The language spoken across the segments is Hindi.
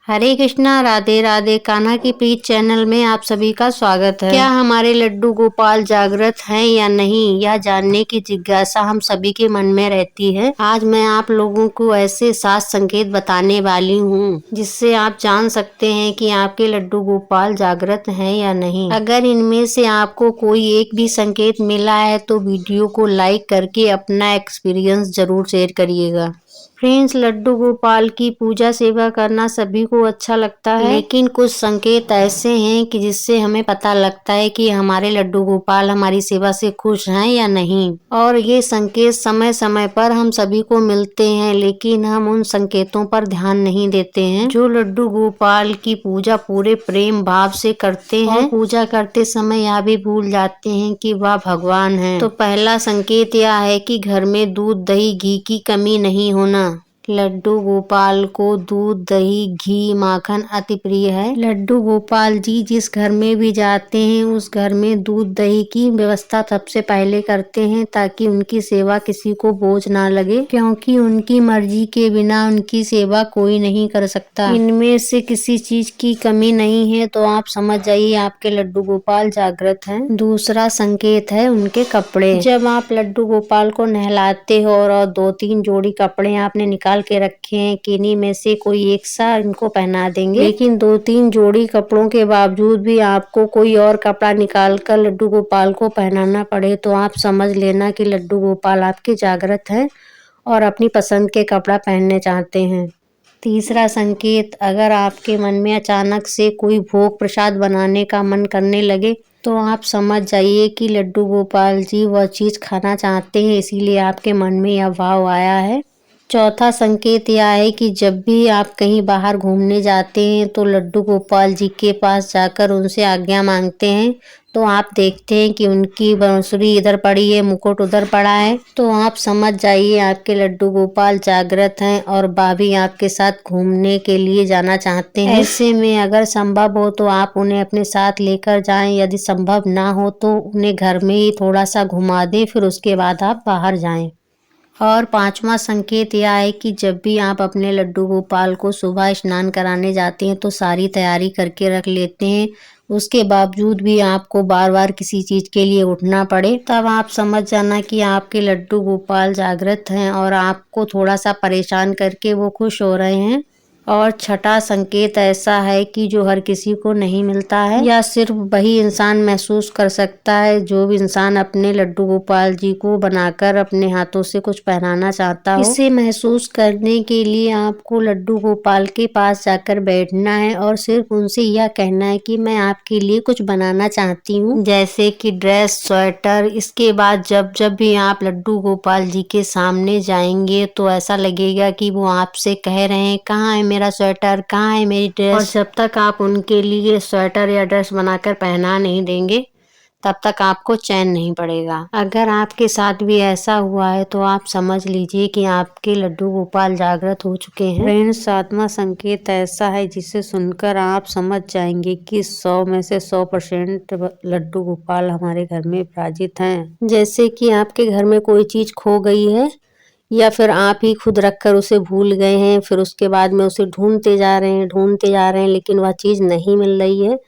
हरे कृष्णा, राधे राधे। कान्हा की प्रीत चैनल में आप सभी का स्वागत है। क्या हमारे लड्डू गोपाल जागृत हैं या नहीं, यह जानने की जिज्ञासा हम सभी के मन में रहती है। आज मैं आप लोगों को ऐसे 7 संकेत बताने वाली हूँ जिससे आप जान सकते हैं कि आपके लड्डू गोपाल जागृत हैं या नहीं। अगर इनमें से आपको कोई एक भी संकेत मिला है तो वीडियो को लाइक करके अपना एक्सपीरियंस जरूर शेयर करिएगा। फ्रेंड्स, लड्डू गोपाल की पूजा सेवा करना सभी को अच्छा लगता है, लेकिन कुछ संकेत ऐसे हैं कि जिससे हमें पता लगता है कि हमारे लड्डू गोपाल हमारी सेवा से खुश हैं या नहीं। और ये संकेत समय समय पर हम सभी को मिलते हैं, लेकिन हम उन संकेतों पर ध्यान नहीं देते हैं। जो लड्डू गोपाल की पूजा पूरे प्रेम भाव से करते हैं, पूजा करते समय यह भी भूल जाते हैं कि वह भगवान है। तो पहला संकेत यह है कि घर में दूध, दही, घी की कमी नहीं होना। लड्डू गोपाल को दूध, दही, घी, माखन अति प्रिय है। लड्डू गोपाल जी जिस घर में भी जाते हैं उस घर में दूध, दही की व्यवस्था सबसे पहले करते हैं, ताकि उनकी सेवा किसी को बोझ ना लगे, क्योंकि उनकी मर्जी के बिना उनकी सेवा कोई नहीं कर सकता। इनमें से किसी चीज की कमी नहीं है तो आप समझ जाइए आपके लड्डू गोपाल जागृत हैं। दूसरा संकेत है उनके कपड़े। जब आप लड्डू गोपाल को नहलाते हो और 2-3 जोड़ी कपड़े आपने निकाल के रखे हैं, किन्हीं में से कोई एक सा इनको पहना देंगे, लेकिन 2-3 जोड़ी कपड़ों के बावजूद भी आपको कोई और कपड़ा निकाल कर लड्डू गोपाल को पहनाना पड़े तो आप समझ लेना कि लड्डू गोपाल आपके जागृत हैं और अपनी पसंद के कपड़ा पहनने चाहते हैं। तीसरा संकेत, अगर आपके मन में अचानक से कोई भोग प्रसाद बनाने का मन करने लगे तो आप समझ जाइए कि लड्डू गोपाल जी वह चीज खाना चाहते हैं, इसीलिए आपके मन में यह भाव आया है। चौथा संकेत यह है कि जब भी आप कहीं बाहर घूमने जाते हैं तो लड्डू गोपाल जी के पास जाकर उनसे आज्ञा मांगते हैं, तो आप देखते हैं कि उनकी बांसुरी इधर पड़ी है, मुकुट उधर पड़ा है, तो आप समझ जाइए आपके लड्डू गोपाल जागृत हैं और भाभी आपके साथ घूमने के लिए जाना चाहते हैं। ऐसे में अगर संभव हो तो आप उन्हें अपने साथ लेकर जाएं, यदि संभव ना हो तो उन्हें घर में ही थोड़ा सा घुमा दें, फिर उसके बाद आप बाहर जाएं। और 5वां संकेत यह है कि जब भी आप अपने लड्डू गोपाल को सुबह स्नान कराने जाते हैं तो सारी तैयारी करके रख लेते हैं, उसके बावजूद भी आपको बार बार किसी चीज के लिए उठना पड़े, तब आप समझ जाना कि आपके लड्डू गोपाल जागृत हैं और आपको थोड़ा सा परेशान करके वो खुश हो रहे हैं। और छठा संकेत ऐसा है कि जो हर किसी को नहीं मिलता है, या सिर्फ वही इंसान महसूस कर सकता है जो भी इंसान अपने लड्डू गोपाल जी को बनाकर अपने हाथों से कुछ पहनाना चाहता हो। इसे महसूस करने के लिए आपको लड्डू गोपाल के पास जाकर बैठना है और सिर्फ उनसे यह कहना है कि मैं आपके लिए कुछ बनाना चाहती हूँ, जैसे कि ड्रेस, स्वेटर। इसके बाद जब जब भी आप लड्डू गोपाल जी के सामने जाएंगे तो ऐसा लगेगा कि वो आपसे कह रहे हैं, कहाँ है मेरा स्वेटर, कहाँ है मेरी ड्रेस। और जब तक आप उनके लिए स्वेटर या ड्रेस बनाकर पहना नहीं देंगे तब तक आपको चैन नहीं पड़ेगा। अगर आपके साथ भी ऐसा हुआ है तो आप समझ लीजिए कि आपके लड्डू गोपाल जागृत हो चुके हैं। फ्रेंड्स, 7वां संकेत ऐसा है जिसे सुनकर आप समझ जाएंगे कि 100 में से 100% लड्डू गोपाल हमारे घर में विराजित हैं। जैसे कि आपके घर में कोई चीज खो गई है या फिर आप ही खुद रखकर उसे भूल गए हैं, फिर उसके बाद में उसे ढूंढते जा रहे हैं लेकिन वह चीज़ नहीं मिल रही है।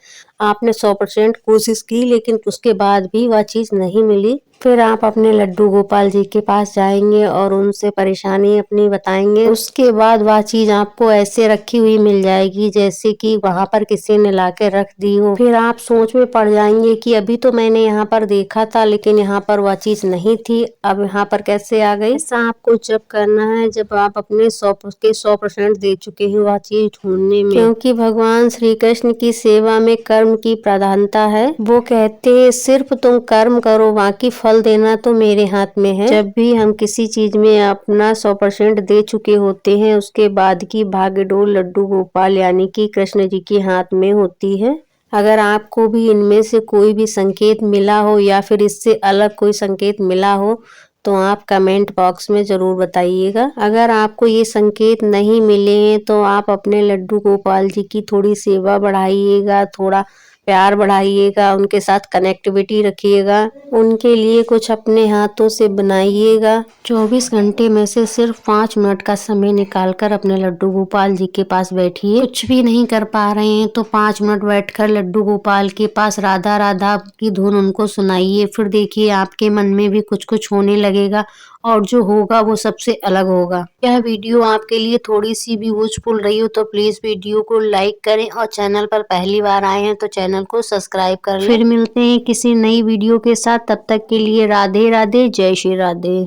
आपने 100% कोशिश की लेकिन उसके बाद भी वह चीज़ नहीं मिली। फिर आप अपने लड्डू गोपाल जी के पास जाएंगे और उनसे परेशानी अपनी बताएंगे। उसके बाद वह चीज़ आपको ऐसे रखी हुई मिल जाएगी जैसे कि वहाँ पर किसी ने ला के रख दी हो। फिर आप सोच में पड़ जाएंगे कि अभी तो मैंने यहाँ पर देखा था लेकिन यहाँ पर वह चीज़ नहीं थी, अब यहाँ पर कैसे आ गई। ऐसा आपको जब करना है जब आप अपने 100% दे चुके हैं वह चीज़ ढूंढने में, क्योंकि भगवान श्री कृष्ण की सेवा में कर्म की प्रधानता है। वो कहते हैं सिर्फ तुम कर्म करो, बाकी फल देना तो मेरे हाथ में है। जब भी हम किसी चीज में अपना 100% दे चुके होते हैं उसके बाद की भागीडोर लड्डू गोपाल यानी कि कृष्ण जी के हाथ में होती है। अगर आपको भी इनमें से कोई भी संकेत मिला हो या फिर इससे अलग कोई संकेत मिला हो तो आप कमेंट बॉक्स में ज़रूर बताइएगा। अगर आपको ये संकेत नहीं मिले हैं तो आप अपने लड्डू गोपाल जी की थोड़ी सेवा बढ़ाइएगा, थोड़ा प्यार बढ़ाइएगा, उनके साथ कनेक्टिविटी रखिएगा, उनके लिए कुछ अपने हाथों से बनाइएगा। 24 घंटे में से सिर्फ 5 मिनट का समय निकालकर अपने लड्डू गोपाल जी के पास बैठिए। कुछ भी नहीं कर पा रहे हैं तो 5 मिनट बैठकर लड्डू गोपाल के पास राधा राधा की धुन उनको सुनाइए। फिर देखिए आपके मन में भी कुछ कुछ होने लगेगा और जो होगा वो सबसे अलग होगा। यह वीडियो आपके लिए थोड़ी सी भी यूजफुल रही हो तो प्लीज वीडियो को लाइक करें और चैनल पर पहली बार आए हैं तो चैनल को सब्सक्राइब कर लें। फिर मिलते हैं किसी नई वीडियो के साथ, तब तक के लिए राधे राधे, जय श्री राधे।